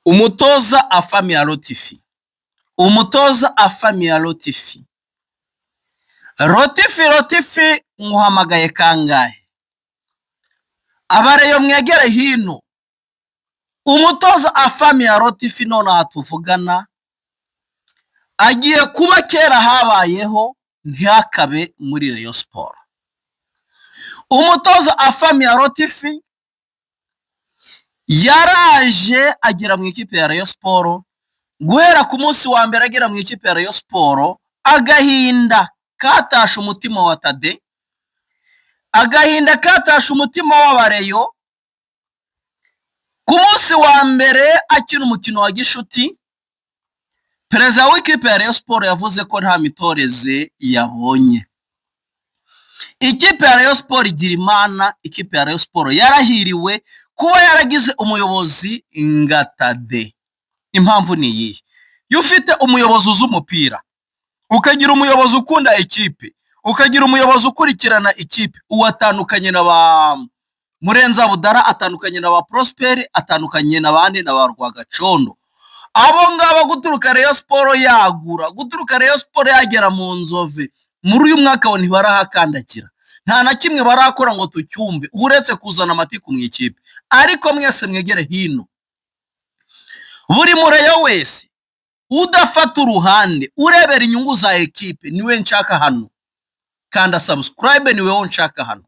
Umutoza afamia Rotifi. Umutoza afamia Rotifi. Rotifi nkuhamagaye kangahe? Abareyo mwegere hino. Umutoza afamia Rotifi none hatuvugana agiye kuba kera habayeho ntihakabe muri Rayon Sport. Umutoza afamia Rotifi yaraje agera mu ikipe ya Rayon Sport, guhera ku munsi wa mbere agera mu ikipe ya Rayon Sport agahinda katasha umutima wa Tade, agahinda katasha umutima w'abareyo. Ku munsi wa mbere akina umukino wa gishuti, perezida w'ikipe ya Rayon Sport yavuze ko nta mitoreze yabonye. Ikipe ya Rayon Sport igira imana, ikipe ya Rayon Sport yarahiriwe kuba yaragize umuyobozi nga Tade. Impamvu ni iyi: iyo ufite umuyobozi uzi umupira, ukagira umuyobozi ukunda ikipe, ukagira umuyobozi ukurikirana ikipe, uwatandukanye na ba Murenza Budara, atandukanye na ba Prosper, atandukanye n'abandi na ba Rwagacondo. Abo ngabo guturuka Rayon Sport yagura, guturuka Rayon Sport yagera mu Nzove, muri uyu mwaka wo ntibarahakandagira, nta na kimwe barakora ngo tucyumve uretse kuzana amatiku mu ikipe. Ariko mwese mwegere hino, buri mureyo wese udafata uruhande urebera inyungu za ekipe niwe nshaka hano, kanda subscribe niwe nshaka hano.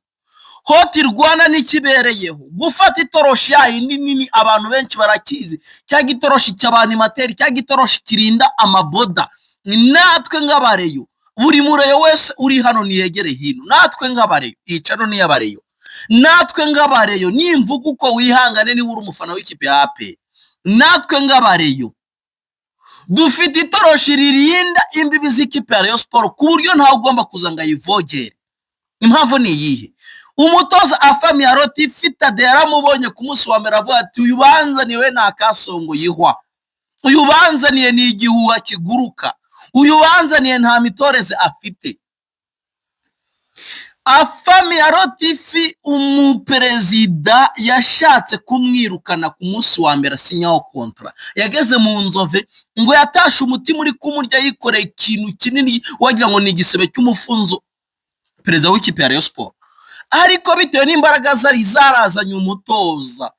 Hoti Rwanda nikibereyeho gufata itoroshi yindi nini, abantu benshi barakizi, cya gitoroshi cy'abanimateri, cya gitoroshi kirinda amaboda. Natwe ng'abareyo, buri mureyo wese uri hano niyegere hino, natwe ng'abareyo, icano ni y'abareyo, natwe ng'abareyo nimvuga uko wihangane ni uri umufana w'ikipe ya AP. Natwe ng'abareyo dufite itoroshi ririnda imbibi z'ikipe ya Rayon Sport ku buryo ntawe ugomba kuza ngo ayivogere. Impamvu ni iyihe? Umutoza afamia Rotifi Tade yaramubonye ku munsi wa mbere avuga ati uyu banzaniwe nta kasongo yihwa, uyu banzaniye ni igihuha kiguruka, uyu banzaniye nta mitoreze afite. Afamia Rotifi umuperezida yashatse kumwirukana ku munsi wa mbere asinyaho kontra. Yageze mu Nzove ngo yatashe umutima uri kumurya, yikoreye ikintu kinini wagira ngo ni igisebe cy'umufunzo perezida w'ikipe ya Rayon Sport. Ariko bitewe n'imbaraga zari zarazanye umutoza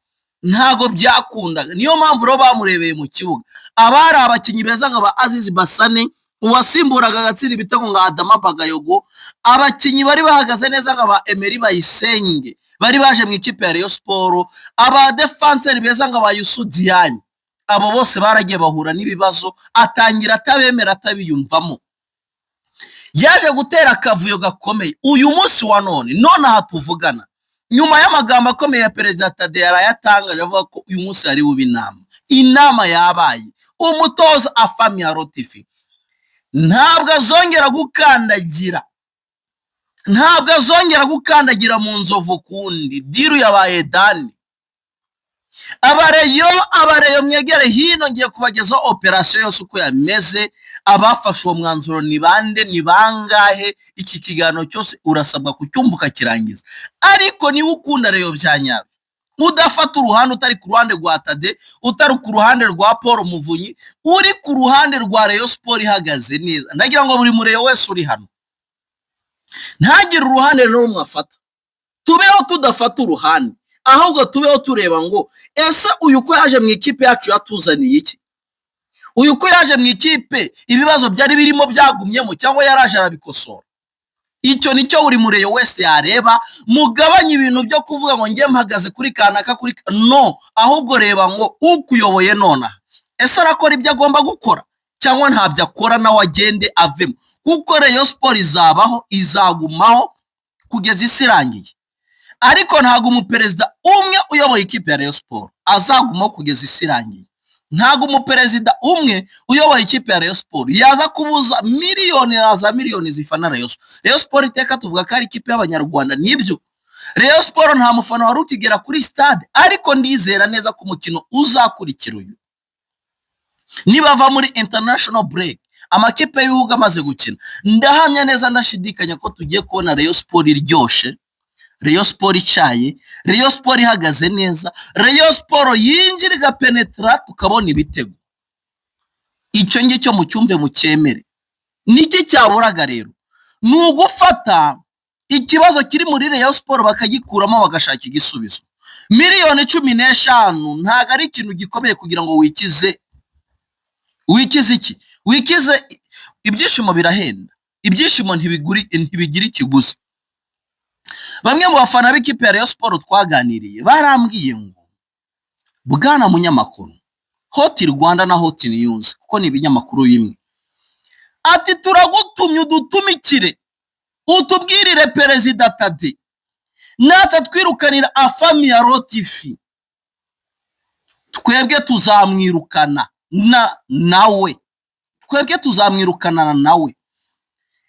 ntago byakundaga, niyo mpamvu ro bamurebeye mu kibuga. Abari abakinyi beza nka Azizi Basane, uwasimburaga agatsira ibitego nka Adama Bagayogo, abakinyi bari bahagaze neza nka Emery Bayisenge bari baje mu ikipe ya Rayon Sport, aba defenseur beza nka Yusu Diagne, abo bose baragiye bahura n'ibibazo, atangira atabemera atabiyumvamo, yaje gutera akavuyo gakomeye. Uyu munsi wa none hatuvugana, nyuma y'amagambo akomeye ya perezida Tade yarayatangaje avuga ko uyu munsi ari bubi inama yabaye, umutoza afamia Rotifi ntabwo azongera gukandagira mu Nzovu kundi. Diru yabaye dani. Abareyo mwegere hino, ngiye kubagezaho operation yose uko yameze, abafashe uwo mwanzuro ni bande, ni bangahe. Iki kiganiro cyose urasabwa kucyumva kirangiza. Ariko ni ukunda Rayon byanyabo, udafata uruhande, utari ku ruhande rwa Tade, utari ku ruhande rwa Paul Muvunyi, uri ku ruhande rwa Rayon Sport ihagaze neza. Ndagira ngo buri mureyo wese uri hano ntagire uruhande rumwe afata. Tubeho tudafata uruhande, ahubwo tubeho tureba ngo ese uyu ko yaje mu ikipe yacu yatuzaniye iki? Uyu ko yaje mu ikipe ibibazo byari birimo byagumyemo cyangwa yaraje arabikosora? Icyo nicyo buri mureyo wese yareba. Mugabanye ibintu byo kuvuga ngo ngiye mpagaze kuri kanaka kuri no, ahubwo reba ngo ukuyoboye nona ese arakora ibyo agomba gukora cyangwa ntabyo akora, nawe agende avemo, kuko Rayon Sport izabaho, izagumaho kugeza isi irangiye. Ariko ntago umuperezida umwe uyoboye ikipe ya Rayon Sport azagumaho kugeza isi irangiye. Ntago umuperezida umwe uyoboye ikipe ya Rayon Sport yaza kubuza miliyoni zifana Rayon Sport. Rayon Sport iteka tuvuga ko ari ikipe y'Abanyarwanda, nibyo. Rayon Sport nta mufana wari ukigera kuri stade, ariko ndizera neza ko umukino uzakurikira uyu nibava muri international break, amakipe y'ibihugu amaze gukina, ndahamya neza ndashidikanya ko tugiye kubona Rayon Sport iryoshe, Rayon Sport icaye, Rayon Sport ihagaze neza, Rayon Sport yinjira igapenetra tukabona ibitego. Icyo ngicyo mu cyumve mu cyemere. Niki cyaburaga rero? Ni ugufata ikibazo kiri muri Rayon Sport bakagikuramo bagashaka igisubizo. Miliyoni 15 ntago ari ikintu gikomeye kugira ngo wikize iki? Wikize ibyishimo birahenda. Ibyishimo ntibigira ikiguzi. Bamwe mu bafana b'ikipe ya Rayon Sport twaganiriye barambwiye ngo bwana munyamakuru, Hot Rwanda na Hot News kuko ni ibinyamakuru bimwe, ati turagutumye udutumikire utubwirire perezida Tade nata twirukanira afami ya Rotifi, twebwe tuzamwirukana nawe, twebwe tuzamwirukana nawe.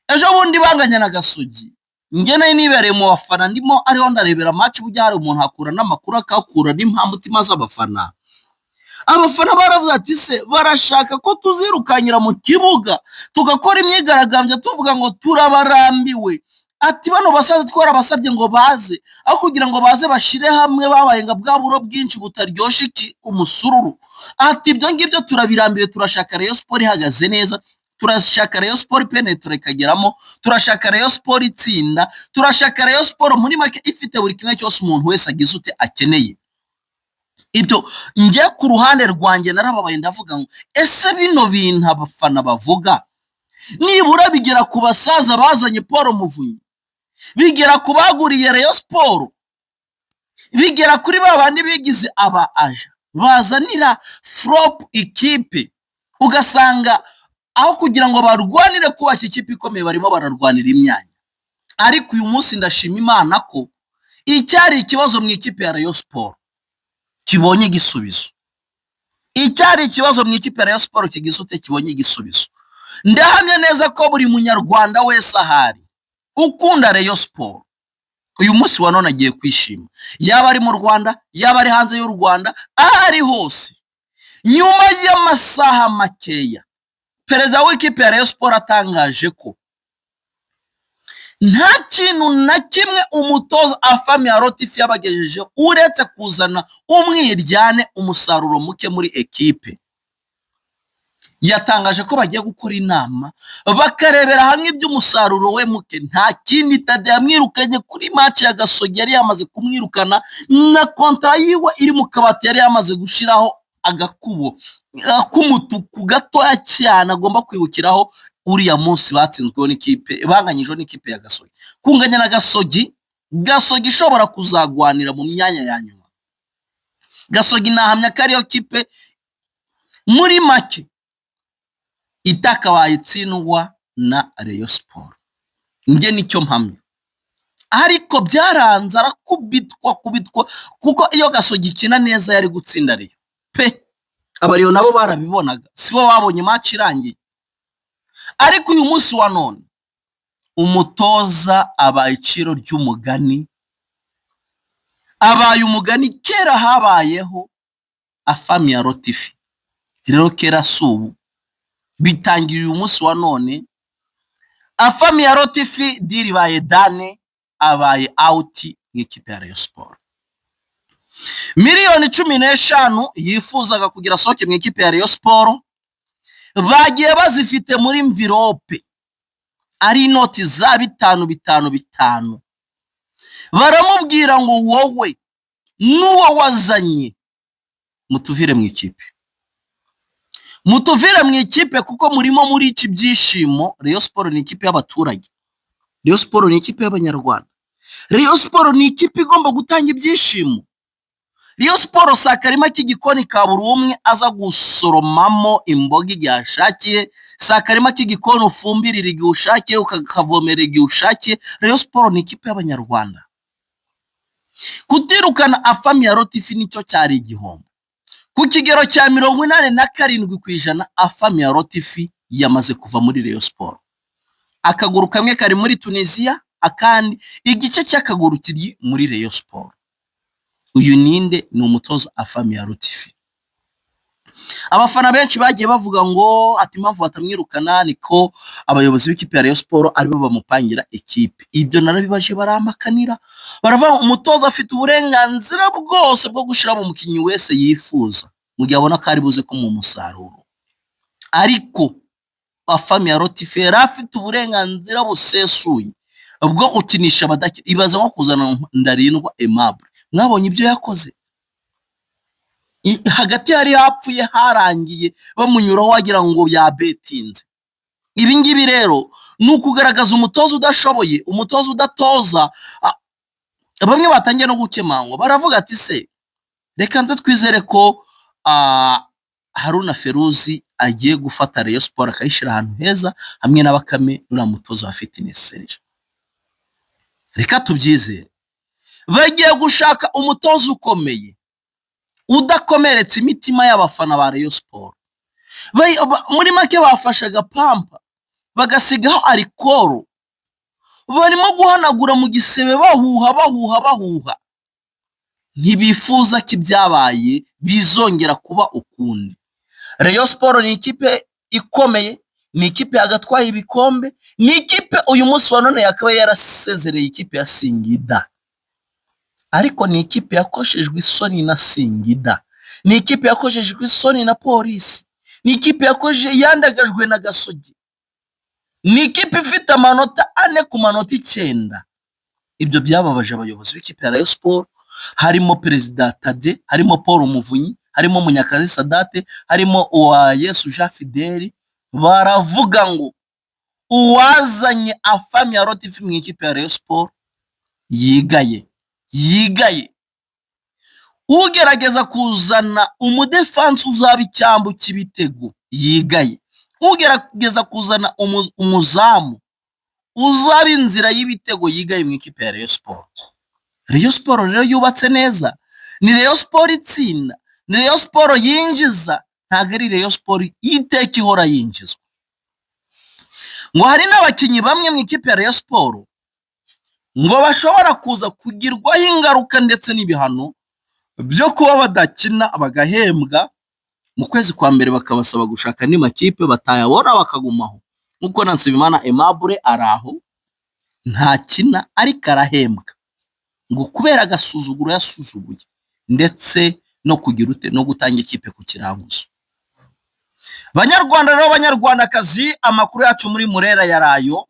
Ejo bundi banganya na Gasogi, nge nayo nibereye mu bafana ndimo ariho ndarebera match, bujya hari umuntu akura n'amakuru akakura n'impamutima z'abafana. Abafana baravuze ati se barashaka ko tuzirukanyira mu kibuga tugakora imyigaragambyo tuvuga ngo turabarambiwe. Ati bano basaza twarabasabye ngo baze, aho kugira ngo baze bashire hamwe babaye nga bwa buro bwinshi butaryoshe iki umusururu. Ati ibyo ngibyo turabirambiwe, turashaka Rayon Sport ihagaze neza, turashaka Rayon Sport penetre kageramo, turashaka Rayon Sport itsinda, turashaka Rayon Sport muri make ifite buri kimwe cyose umuntu wese agize ute akeneye. Ibyo nge ku ruhande rwanjye narababaye ndavuga ngo ese bino bintu abafana bavuga nibura bigera ku basaza bazanye Paul Muvunyi, bigera ku baguriye Rayon Sport, bigera kuri babandi bigize aba aja bazanira flop ikipe, ugasanga aho kugira ngo barwanire kuba ikipe ikomeye barimo bararwanira imyanya. Ariko uyu munsi ndashima Imana ko icyari ikibazo mu ikipe ya Rayon Sport kibonye igisubizo. Icyari ikibazo mu ikipe ya Rayon Sport kigisute kibonye igisubizo. Ndahamya neza ko buri munyarwanda wese ahari ukunda Rayon Sport uyu munsi wa none agiye kwishima, yaba ari mu Rwanda, yaba ari hanze y'u Rwanda, ahari hose. Nyuma y'amasaha makeya perezida w'ikipe ya Rayon Sport atangaje ko nta kintu na kimwe umutoza afami ya Rotifi yabagejeje uretse kuzana umwiryane, umusaruro muke muri ekipe. Yatangaje ko bagiye gukora inama bakarebera hamwe iby'umusaruro we muke. Nta kindi Tade yamwirukanye kuri match ya Gasogi, yari yamaze kumwirukana na kontra yiwe iri mu kabati, yari yamaze gushiraho agakubo k'umutuku gatoya cyane agomba kwibukiraho uriya munsi batsinzweho n'ikipe, banganyijwe n'ikipe ya Gasogi. Kunganya na Gasogi ishobora kuzagwanira mu myanya ya nyuma. Gasogi nahamya ko ariyo kipe muri make itakabaye itsindwa na Rayon Sport. Nge nicyo mpamya. Ariko byaranze arakubitwa kuko iyo Gasogi kina neza yari gutsinda Rayon pe. Abariyo nabo barabibonaga, sibo babonye match irangiye. Ariko uyu munsi wa none umutoza abaye iciro ry'umugani, abaye umugani kera habayeho afami ya Rotifi. Rero kera subu bitangiye uyu munsi wa none afami ya Rotifi diri baye dane, abaye out nk'ikipe ya Rayon Sport. Miliyoni 15 yifuzaga kugira soke mu ikipe ya Rayon Sport bagiye bazifite muri envelope ari inoti za 5 baramubwira ngo wowe nuwo wazanye mutuvire mu ikipe, mutuvire mu ikipe kuko murimo muri iki byishimo. Rayon Sport ni ikipe y'abaturage, Rayon Sport ni ikipe y'abanyarwanda, Rayon Sport ni ikipe igomba gutanga ibyishimo. Rayon Sport sakarima k'igikoni ka buri umwe aza gusoromamo imboga igihe ashakiye, sakarima k'igikoni ufumbirira igihe ushakiye ukakavomera igihe ushakiye. Rayon Sport ni ikipe y'abanyarwanda. Kutirukana afami ya Rotifi nicyo cyari igihombo. Ku kigero cya 87% afami ya Rotifi yamaze kuva muri Rayon Sport. Akaguru kamwe kari muri Tunisia, akandi igice cy'akaguru kiri muri Rayon Sport. Uyu ninde? Ni umutoza afami ya Rotifi. abafana benshi bagiye bavuga ngo ati impamvu batamwirukana niko abayobozi b'ikipe ya Rayon Sport aribo bamupangira ikipe. Ibyo narabibaje baramakanira, baravuga umutoza afite uburenganzira bwose bwo gushira mu mukinnyi wese yifuza mu gihe abona ko ari buze ko mu musaruro, ariko afami ya Rotifera afite uburenganzira busesuye bwo gukinisha abadakira. Ibaza nko kuzana Ndarindwa Aimable, mwabonye ibyo yakoze hagati yari yapfuye harangiye bamunyuraho wagira ngo yabetinze. Ibi ngibi rero ni ukugaragaza umutoza udashoboye, umutoza udatoza. Bamwe batangiye no gukemangwa, baravuga ati se reka nze twizere ko Haruna Feruzi agiye gufata Rayon Sport akayishyira ahantu heza hamwe na Bakame uriya mutoza wa fitness Serge. Reka tubyizere, bagiye gushaka umutoza ukomeye udakomeretse imitima y'abafana ba Rayon Sport. Muri make bafashaga pampa bagasigaho arikoro, barimo guhanagura mu gisebe bahuha. Ntibifuza ko ibyabaye bizongera kuba ukundi. Rayon Sport ni ikipe ikomeye, ni ikipe yagatwaye ibikombe, ni ikipe uyu munsi wa none yakaba yarasezereye ikipe ya Singida, ariko ni ikipe yakoshejwe isoni na Singida, ni ikipe yakoshejwe isoni na polisi, ni ikipe yandagajwe na Gasogi, ni ikipe ifite amanota 4 ku manota 9. Ibyo byababaje abayobozi b'ikipe ya Rayon Sport, harimo Perezida Tade, harimo Paul Muvunyi, harimo Munyakazi Sadate, harimo Uwayesu Jean Fideli. Baravuga ngo uwazanye afami ya Rotifi mu ikipe ya Rayon Sport yigaye. Ugerageza kuzana umudefansi uzaba icyambu cy'ibitego yigaye. Ugerageza kuzana umuzamu uzaba inzira y'ibitego yigaye mu ikipe ya Rayon Sport. Rayon Sport rero yubatse neza, ni Rayon Sport itsinda, ni Rayon Sport yinjiza, ntabwo ari Rayon Sport iteka ihora yinjizwa. Ngo hari n'abakinnyi bamwe mu ikipe ya Rayon Sport ngo bashobora kuza kugirwaho ingaruka ndetse n'ibihano byo kuba badakina bagahembwa mu kwezi kwa mbere, bakabasaba gushaka ni makipe batayabona bakagumaho. Nkuko Nsabimana Aimable araho ntakina ariko arahembwa ngo kubera agasuzuguro yasuzuguye ndetse no kugira ute no gutanga ikipe ku kiranguzo. Banyarwanda rero, banyarwandakazi, amakuru yacu muri Murera yarayo.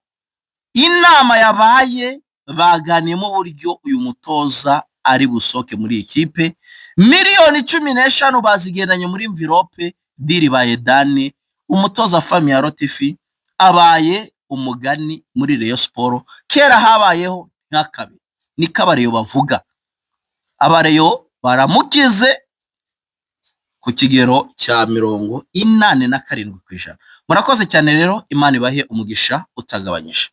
Inama yabaye baganiyemo uburyo uyu mutoza ari busoke muri ikipe. Miliyoni 15 bazigendanye muri envelope diri baye Dane. Umutoza fami ya Rotifi abaye umugani muri Rayon Sport. Kera habayeho nk'akabe, ni kabareyo bavuga. Abareyo baramukize ku kigero cya 87%. Murakoze cyane rero, Imana ibahe umugisha utagabanyije.